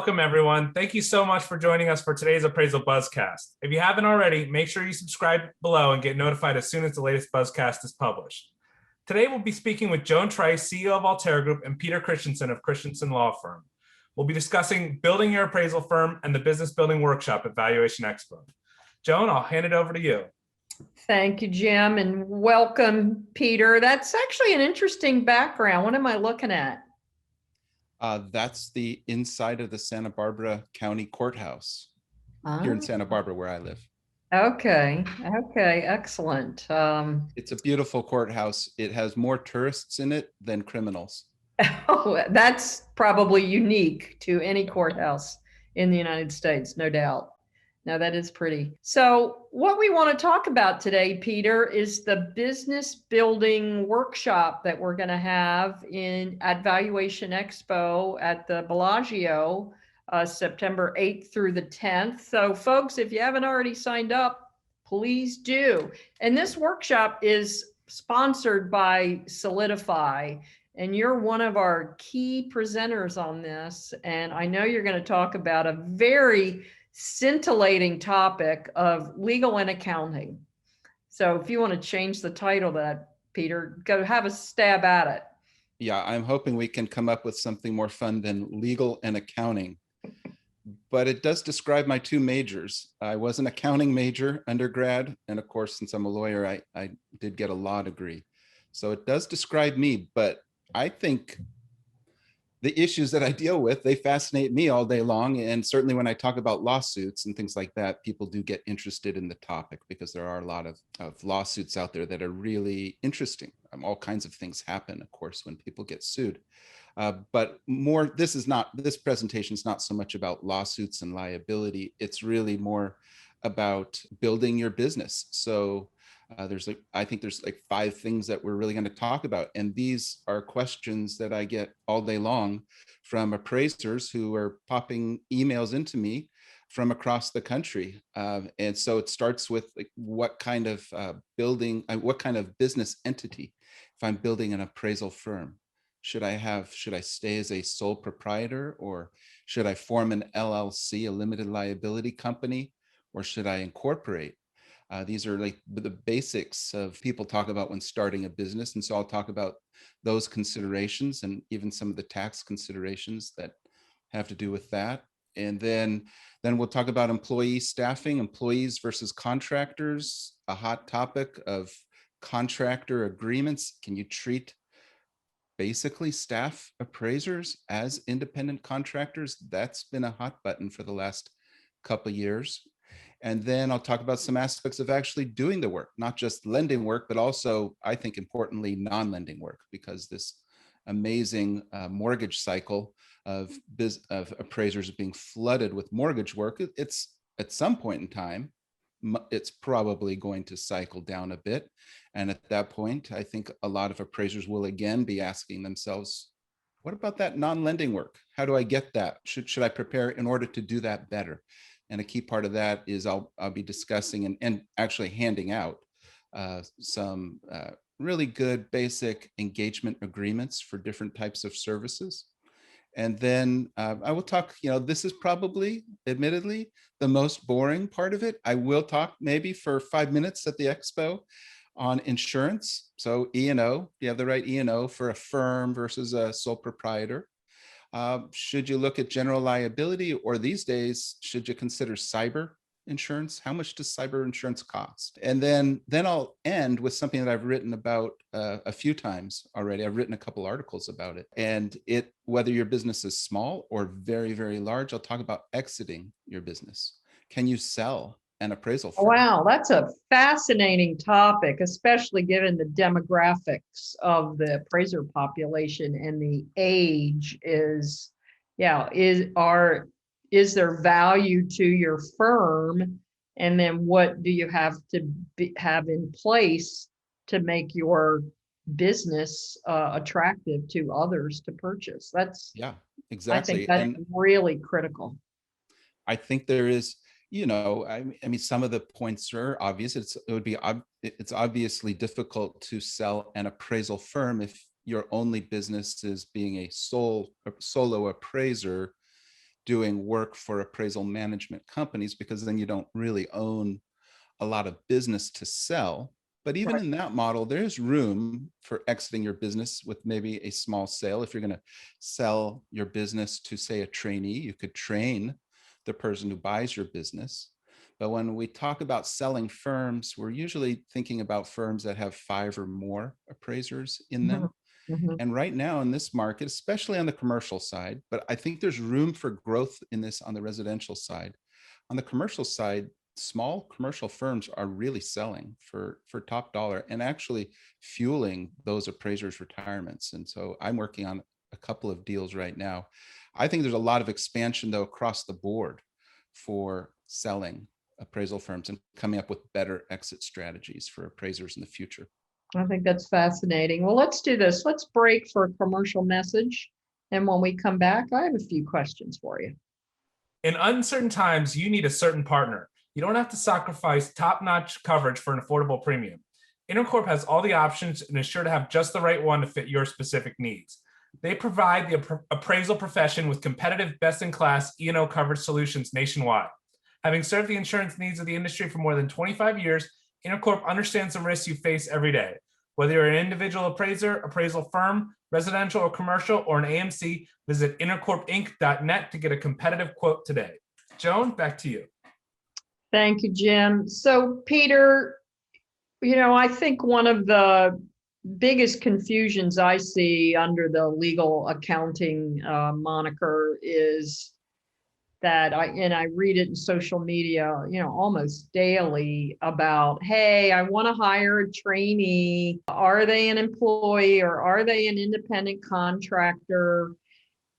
Welcome, everyone. Thank you so much for joining us for today's Appraisal Buzzcast. If you haven't already, make sure you subscribe below and get notified as soon as the latest Buzzcast is published. Today, we'll be speaking with Joan Trice, CEO of Allterra Group, and Peter Christensen of Christensen Law Firm. We'll be discussing building your appraisal firm and the business building workshop at Valuation Expo. Joan, I'll hand it over to you. Thank you, Jim, and welcome, Peter. That's actually an interesting background. What am I looking at? That's the inside of the Santa Barbara County Courthouse here in Santa Barbara, where I live. Okay, excellent. It's a beautiful courthouse. It has more tourists in it than criminals. Oh, that's probably unique to any courthouse in the United States, no doubt. No, that is pretty. So what we want to talk about today, Peter, is the business building workshop that we're going to have at Valuation Expo at the Bellagio, September 8th through the 10th. So folks, if you haven't already signed up, please do. And this workshop is sponsored by Solidify, and you're one of our key presenters on this. And I know you're going to talk about a very scintillating topic of legal and accounting. So if you want to change the title of that, Peter, go have a stab at it. Yeah, I'm hoping we can come up with something more fun than legal and accounting. But it does describe my two majors. I was an accounting major undergrad, and of course, since I'm a lawyer, I did get a law degree. So it does describe me, but I think the issues that I deal with, they fascinate me all day long. And certainly when I talk about lawsuits and things like that, people do get interested in the topic because there are a lot of lawsuits out there that are really interesting. All kinds of things happen, of course, when people get sued. But this presentation is not so much about lawsuits and liability. It's really more about building your business. So I think there's like 5 things that we're really going to talk about. And these are questions that I get all day long from appraisers who are popping emails into me from across the country. And so it starts with like, what kind of business entity, if I'm building an appraisal firm, should I stay as a sole proprietor, or should I form an LLC, a limited liability company, or should I incorporate? These are like the basics of people talk about when starting a business. And so I'll talk about those considerations and even some of the tax considerations that have to do with that. And then we'll talk about employee staffing, employees versus contractors, a hot topic of contractor agreements. Can you treat basically staff appraisers as independent contractors? That's been a hot button for the last couple of years. And then I'll talk about some aspects of actually doing the work, not just lending work, but also, I think importantly, non-lending work, because this amazing mortgage cycle of appraisers being flooded with mortgage work, it's at some point in time, it's probably going to cycle down a bit. And at that point, I think a lot of appraisers will again be asking themselves, what about that non-lending work? How do I get that? Should I prepare in order to do that better? And a key part of that is I'll be discussing and actually handing out some really good basic engagement agreements for different types of services. And then I will talk, this is probably, admittedly, the most boring part of it. I will talk maybe for 5 minutes at the expo on insurance. So E&O, do you have the right E&O for a firm versus a sole proprietor? Should you look at general liability, or these days, should you consider cyber insurance? How much does cyber insurance cost? And then I'll end with something that I've written about a few times already. I've written a couple articles about it. And whether your business is small or very, very large, I'll talk about exiting your business. Can you sell an appraisal firm? Wow, that's a fascinating topic, especially given the demographics of the appraiser population and the age is there value to your firm? And then what do you have to have in place to make your business attractive to others to purchase? Exactly. I think that's really critical. I think there is, I mean, some of the points are obvious. It's obviously difficult to sell an appraisal firm if your only business is being a solo appraiser doing work for appraisal management companies, because then you don't really own a lot of business to sell. But even in that model, there's room for exiting your business with maybe a small sale. If you're going to sell your business to, say, a trainee, you could train the person who buys your business. But when we talk about selling firms, we're usually thinking about firms that have 5 or more appraisers in them. Mhm. And right now in this market, especially on the commercial side, but I think there's room for growth in this on the residential side. On the commercial side, small commercial firms are really selling for top dollar and actually fueling those appraisers' retirements. And so I'm working on a couple of deals right now. I think there's a lot of expansion, though, across the board for selling appraisal firms and coming up with better exit strategies for appraisers in the future. I think that's fascinating. Well, let's do this. Let's break for a commercial message. And when we come back, I have a few questions for you. In uncertain times, you need a certain partner. You don't have to sacrifice top-notch coverage for an affordable premium. Intercorp has all the options and is sure to have just the right one to fit your specific needs. They provide the appraisal profession with competitive, best-in-class E&O coverage solutions nationwide. Having served the insurance needs of the industry for more than 25 years, Intercorp understands the risks you face every day. Whether you're an individual appraiser, appraisal firm, residential or commercial, or an AMC, visit intercorpinc.net to get a competitive quote today. Joan, back to you. Thank you, Jim. So, Peter, I think one of the biggest confusions I see under the legal accounting moniker is that I read it in social media, almost daily about, hey, I want to hire a trainee. Are they an employee or are they an independent contractor?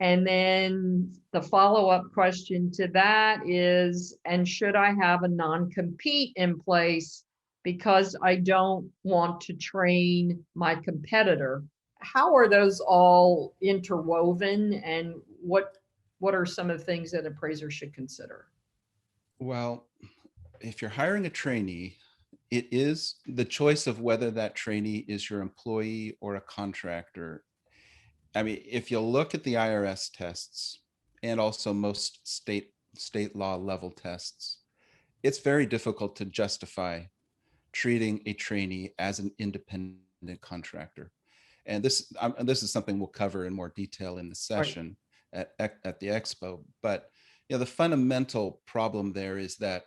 And then the follow-up question to that is, and should I have a non-compete in place because I don't want to train my competitor? How are those all interwoven, and what are some of the things that appraisers should consider? Well, if you're hiring a trainee, it is the choice of whether that trainee is your employee or a contractor. I mean, if you look at the IRS tests and also most state law level tests, it's very difficult to justify treating a trainee as an independent contractor. And this is something we'll cover in more detail in the session at the expo. But the fundamental problem there is that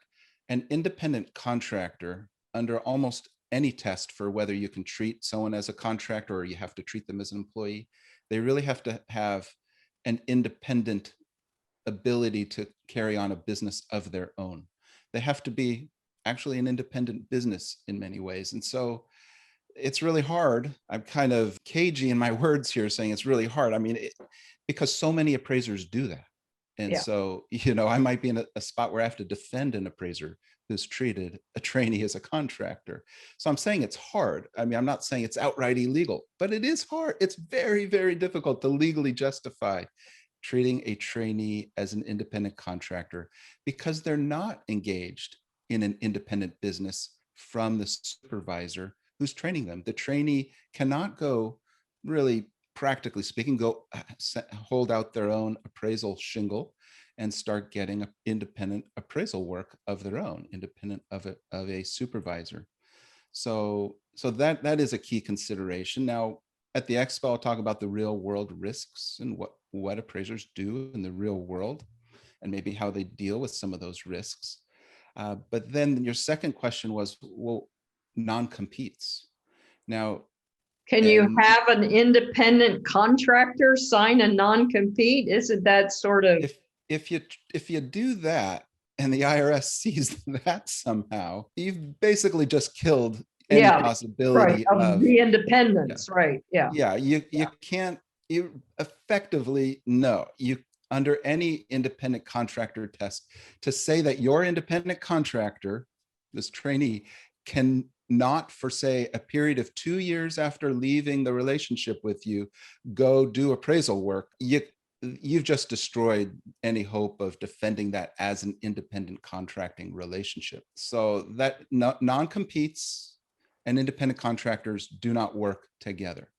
an independent contractor, under almost any test for whether you can treat someone as a contractor or you have to treat them as an employee, they really have to have an independent ability to carry on a business of their own. They have to be actually an independent business in many ways. And so it's really hard. I'm kind of cagey in my words here saying it's really hard. I mean, because so many appraisers do that. And so, I might be in a spot where I have to defend an appraiser who's treated a trainee as a contractor. So I'm saying it's hard. I mean, I'm not saying it's outright illegal, but it is hard. It's very, very difficult to legally justify treating a trainee as an independent contractor because they're not engaged in an independent business from the supervisor who's training them. The trainee cannot go, really practically speaking, go hold out their own appraisal shingle and start getting independent appraisal work of their own, independent of a supervisor. So that is a key consideration. Now, at the expo, I'll talk about the real world risks and what appraisers do in the real world and maybe how they deal with some of those risks. But then your second question was, well, non-competes. Now, can you have an independent contractor sign a non-compete? Isn't that sort of... If you do that and the IRS sees that somehow, you've basically just killed any possibility of the independence, right? Yeah, you can't, you effectively, no, you under any independent contractor test, to say that your independent contractor, this trainee, can not, for say a period of 2 years after leaving the relationship with you, go do appraisal work, you've just destroyed any hope of defending that as an independent contracting relationship. So that non-competes and independent contractors do not work together.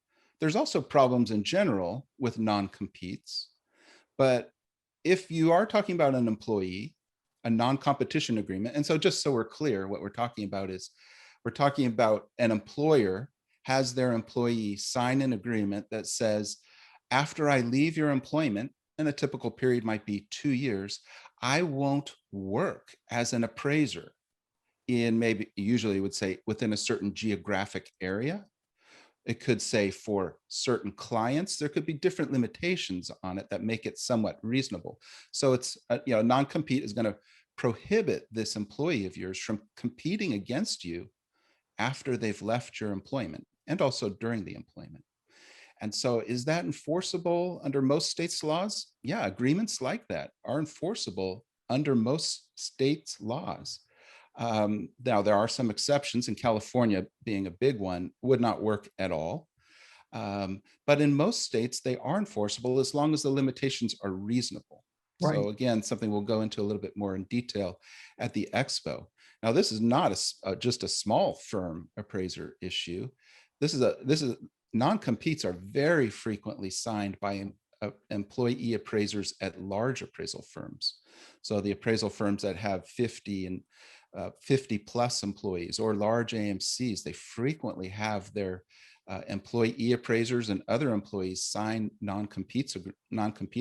There's also problems in general with non-competes, but if you are talking about an employee, a non-competition agreement, and so just so we're clear, what we're talking about is we're talking about an employer has their employee sign an agreement that says, after I leave your employment, and a typical period might be 2 years, I won't work as an appraiser in, maybe usually would say within a certain geographic area. It could say for certain clients, there could be different limitations on it that make it somewhat reasonable. So it's, non-compete is going to prohibit this employee of yours from competing against you after they've left your employment and also during the employment. And so is that enforceable under most states' laws? Yeah, agreements like that are enforceable under most states' laws. Now, there are some exceptions, and California being a big one would not work at all. But in most states, they are enforceable as long as the limitations are reasonable. Right. So again, something we'll go into a little bit more in detail at the expo. Now, this is not just a small firm appraiser issue. This is non-competes are very frequently signed by employee appraisers at large appraisal firms. So the appraisal firms that have 50 and 50 plus employees or large AMCs, they frequently have their employee appraisers and other employees sign non-compete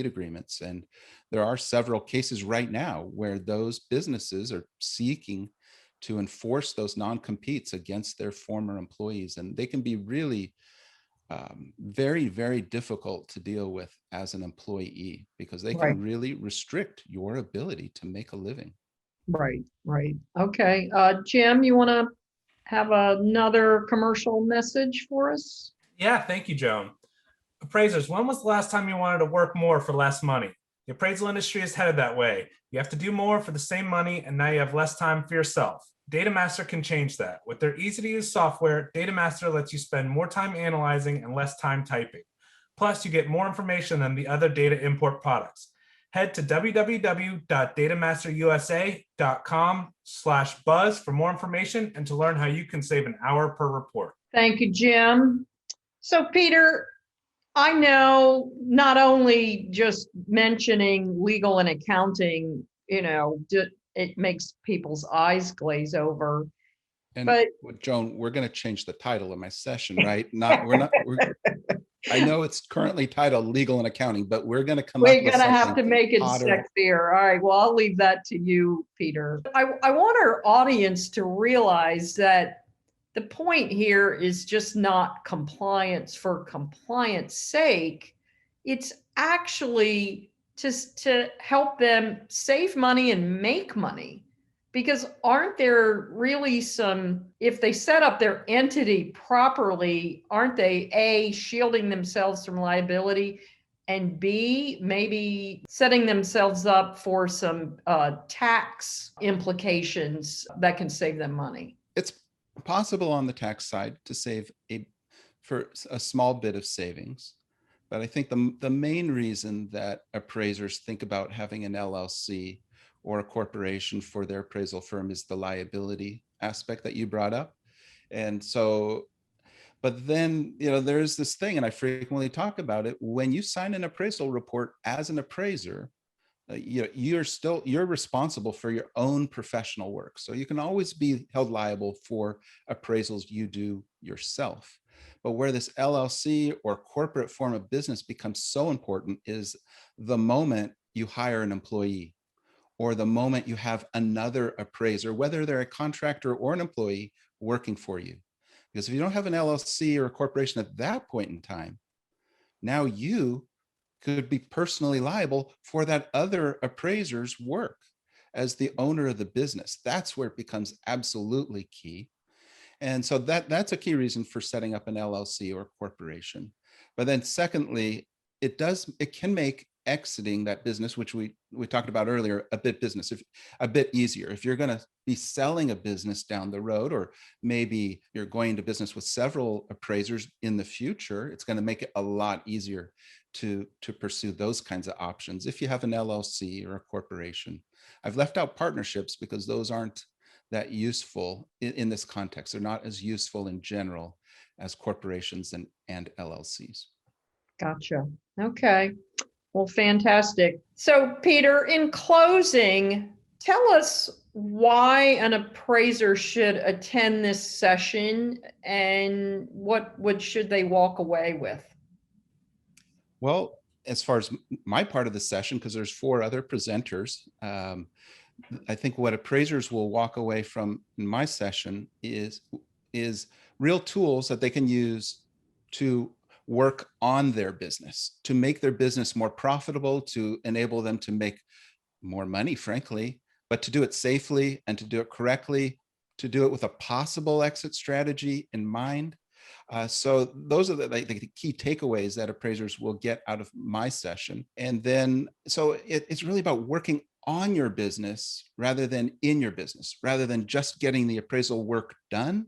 agreements. And there are several cases right now where those businesses are seeking to enforce those non-competes against their former employees. And they can be really very, very difficult to deal with as an employee because they can really restrict your ability to make a living. Right. Okay. Jim, you want to have another commercial message for us? Yeah, thank you, Joan. Appraisers, when was the last time you wanted to work more for less money? The appraisal industry is headed that way. You have to do more for the same money, and now you have less time for yourself. DataMaster can change that. With their easy-to-use software, DataMaster lets you spend more time analyzing and less time typing. Plus, you get more information than the other data import products. Head to www.datamasterusa.com/buzz for more information and to learn how you can save an hour per report. Thank you, Jim. So, Peter, I know not only just mentioning legal and accounting, it makes people's eyes glaze over. And but Joan, we're going to change the title of my session, right? I know it's currently titled Legal and Accounting, but we're going to come up with something. We're going to have to make it hotter. sexier. All right. Well, I'll leave that to you, Peter. I want our audience to realize that the point here is just not compliance for compliance sake. It's actually just to help them save money and make money. Because aren't there really some, if they set up their entity properly, aren't they A, shielding themselves from liability, and B, maybe setting themselves up for some tax implications that can save them money? It's possible on the tax side to save for a small bit of savings. But I think the main reason that appraisers think about having an LLC or a corporation for their appraisal firm is the liability aspect that you brought up. And so, but then, there's this thing, and I frequently talk about it, when you sign an appraisal report as an appraiser, you're responsible for your own professional work. So you can always be held liable for appraisals you do yourself. But where this LLC or corporate form of business becomes so important is the moment you hire an employee, or the moment you have another appraiser, whether they're a contractor or an employee, working for you. Because if you don't have an LLC or a corporation at that point in time, now you could be personally liable for that other appraiser's work as the owner of the business. That's where it becomes absolutely key. And so that's a key reason for setting up an LLC or corporation. But then secondly, it can make exiting that business, which we talked about earlier, a bit easier. If you're going to be selling a business down the road, or maybe you're going into business with several appraisers in the future, it's going to make it a lot easier to pursue those kinds of options if you have an LLC or a corporation. I've left out partnerships because those aren't that useful in this context. They're not as useful in general as corporations and LLCs. Gotcha. Okay. Well, fantastic. So, Peter, in closing, tell us why an appraiser should attend this session and what should they walk away with? Well, as far as my part of the session, because there's 4 other presenters, I think what appraisers will walk away from in my session is real tools that they can use to work on their business, to make their business more profitable, to enable them to make more money, frankly, but to do it safely and to do it correctly, to do it with a possible exit strategy in mind. So those are the key takeaways that appraisers will get out of my session. And then, so it's really about working on your business rather than in your business, rather than just getting the appraisal work done.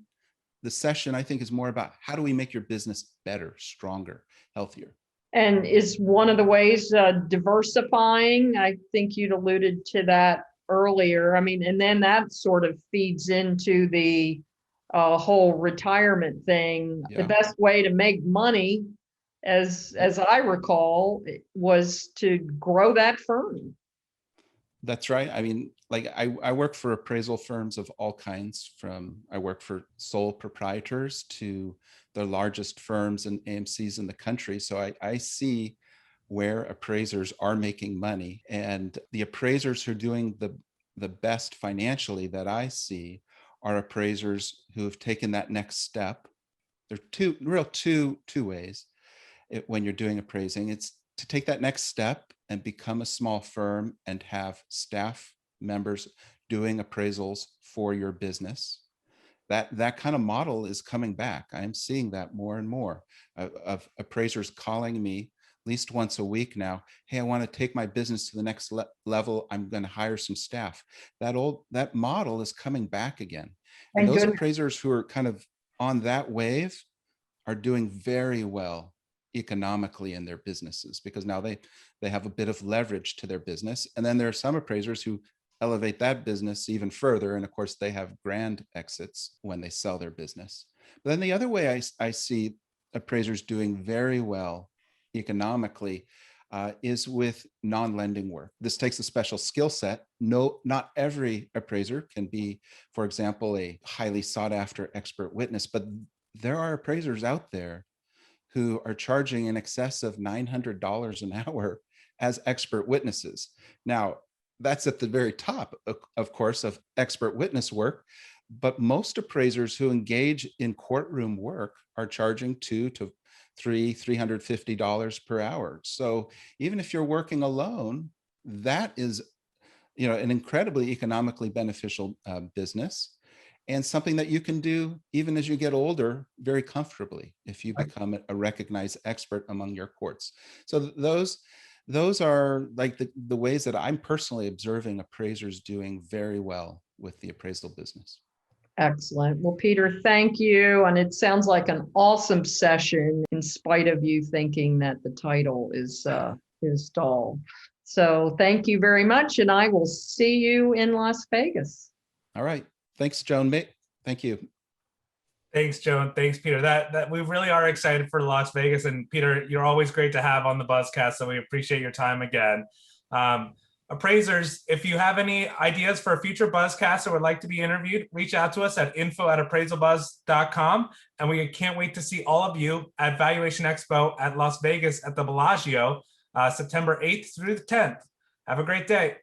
The session, I think, is more about how do we make your business better, stronger, healthier. And is one of the ways diversifying? I think you'd alluded to that earlier. I mean, and then that sort of feeds into the whole retirement thing. Yeah. The best way to make money, as I recall, was to grow that firm. That's right. I mean, like I work for appraisal firms of all kinds, from I work for sole proprietors to the largest firms and AMCs in the country. So I see where appraisers are making money, and the appraisers who are doing the best financially that I see are appraisers who have taken that next step. There are two ways when you're doing appraising. It's to take that next step and become a small firm and have staff members doing appraisals for your business. That kind of model is coming back. I'm seeing that more and more of appraisers calling me at least once a week now. Hey, I want to take my business to the next level. I'm going to hire some staff. That model is coming back again. And those appraisers who are kind of on that wave are doing very well economically in their businesses, because now they have a bit of leverage to their business. And then there are some appraisers who elevate that business even further. And of course, they have grand exits when they sell their business. But then the other way I see appraisers doing very well economically is with non-lending work. This takes a special skill set. No, not every appraiser can be, for example, a highly sought after expert witness, but there are appraisers out there who are charging in excess of $900 an hour as expert witnesses. Now, that's at the very top, of course, of expert witness work, but most appraisers who engage in courtroom work are charging $350 per hour. So even if you're working alone, that is, an incredibly economically beneficial business, and something that you can do even as you get older very comfortably if you become a recognized expert among your courts. So those are like the ways that I'm personally observing appraisers doing very well with the appraisal business. Excellent. Well, Peter, thank you. And it sounds like an awesome session in spite of you thinking that the title is dull. So thank you very much. And I will see you in Las Vegas. All right. Thanks, Joan. Thank you. Thanks, Joan. Thanks, Peter. That we really are excited for Las Vegas. And Peter, you're always great to have on the Buzzcast, so we appreciate your time again. Appraisers, if you have any ideas for a future Buzzcast or would like to be interviewed, reach out to us at info@appraisalbuzz.com. And we can't wait to see all of you at Valuation Expo at Las Vegas at the Bellagio, September 8th through the 10th. Have a great day.